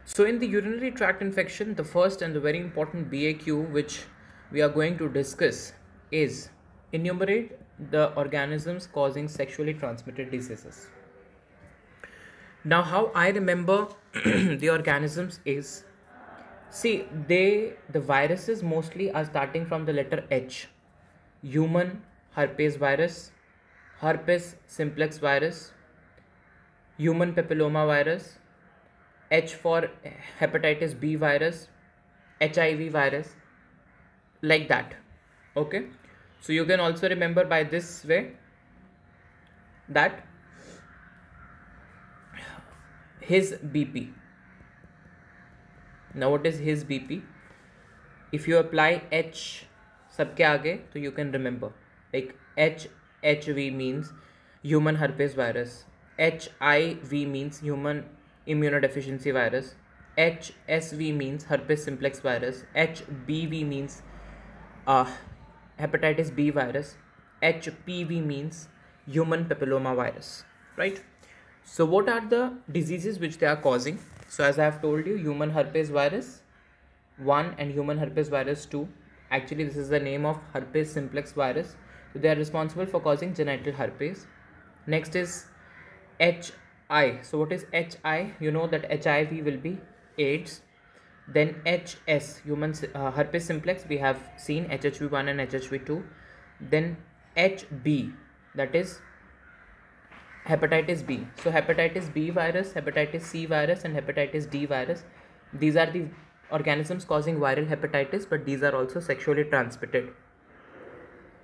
So in the urinary tract infection, the first and the very important BAQ which we are going to discuss is enumerate the organisms causing sexually transmitted diseases. Now how I remember the organisms is, see, the viruses mostly are starting from the letter H. Human herpes virus, herpes simplex virus, human papilloma virus, H for hepatitis B virus, HIV virus, like that. Okay, so you can also remember by this way that his BP. Now what is his BP? If you apply H सबके आगे, तो you can remember, like HHV means human herpes virus, HIV means human immunodeficiency virus, HSV means herpes simplex virus, HBV means hepatitis B virus, HPV means human papilloma virus, right? So what are the diseases which they are causing? So as I have told you, human herpes virus 1 and human herpes virus 2. Actually, this is the name of herpes simplex virus. So they are responsible for causing genital herpes. Next is HI. So what is HI? You know that HIV will be AIDS. Then HS, human herpes simplex, we have seen HHV1 and HHV2. Then HB, that is hepatitis B. So hepatitis B virus, hepatitis C virus and hepatitis D virus, these are the organisms causing viral hepatitis, but these are also sexually transmitted.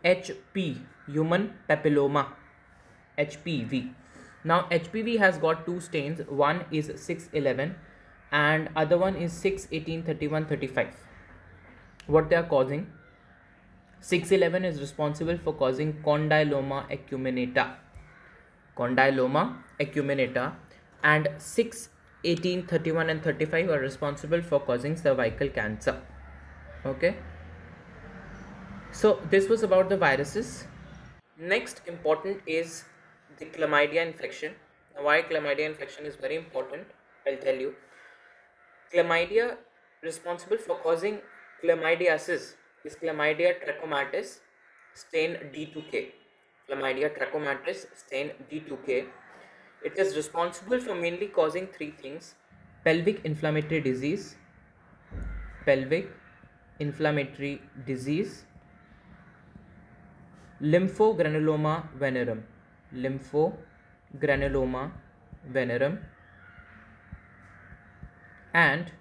HP, human papilloma, HPV. Now HPV has got two strains, one is 611 and other one is 618, 31, 35. What they are causing? 611 is responsible for causing condyloma acuminata, and 6, 18, 31 and 35 are responsible for causing cervical cancer. Okay, so this was about the viruses. Next important is the chlamydia infection. Now, why chlamydia infection is very important, I'll tell you. Chlamydia responsible for causing chlamydiasis is Chlamydia trachomatis strain D2K. Chlamydia trachomatis strain D2K. It is responsible for mainly causing three things: pelvic inflammatory disease, lymphogranuloma venerum, and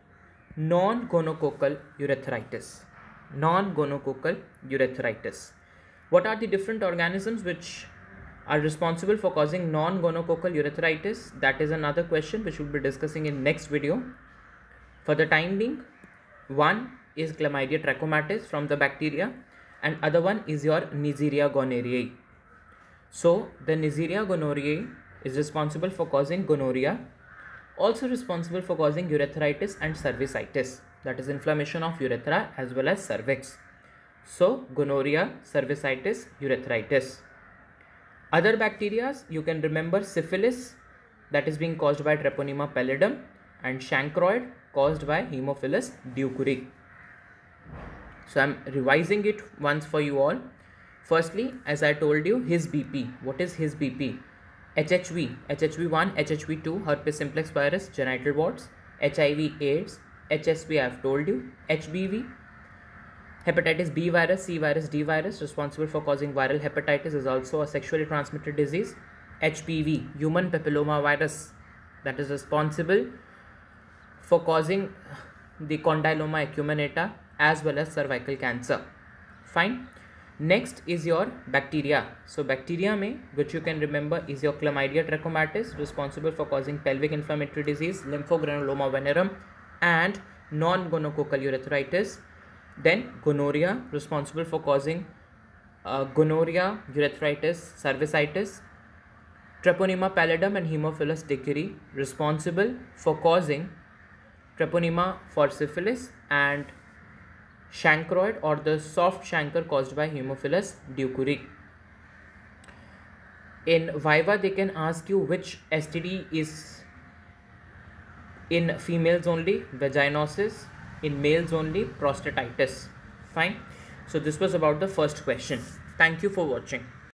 non-gonococcal urethritis. What are the different organisms which are responsible for causing non-gonococcal urethritis? That is another question which we'll be discussing in next video. For the time being, one is Chlamydia trachomatis from the bacteria and other one is your Neisseria gonorrhoeae. So the Neisseria gonorrhoeae is responsible for causing gonorrhea, also responsible for causing urethritis and cervicitis, that is inflammation of urethra as well as cervix. So gonorrhea, cervicitis, urethritis. Other bacteria, you can remember syphilis, that is being caused by Treponema pallidum, and chancroid caused by Haemophilus ducreyi. So I'm revising it once for you all. Firstly, as I told you, his BP. What is his BP? HHV, HHV1, HHV2, herpes simplex virus, genital warts, HIV, AIDS, HSV I have told you, HBV, hepatitis B virus, C virus, D virus, responsible for causing viral hepatitis, is also a sexually transmitted disease. HPV, human papilloma virus, that is responsible for causing the condyloma acuminata as well as cervical cancer. Fine. Next is your bacteria. So bacteria mein, which you can remember, is your Chlamydia trachomatis, responsible for causing pelvic inflammatory disease, lymphogranuloma venerum and non-gonococcal urethritis. Then gonorrhea, responsible for causing gonorrhea, urethritis, cervicitis. Treponema pallidum and Haemophilus ducreyi, responsible for causing Treponema for syphilis, and chancroid or the soft chancre caused by Haemophilus ducreyi. In Viva, they can ask you which STD is In females only, vaginosis. In males only, prostatitis. Fine. So this was about the first question. Thank you for watching.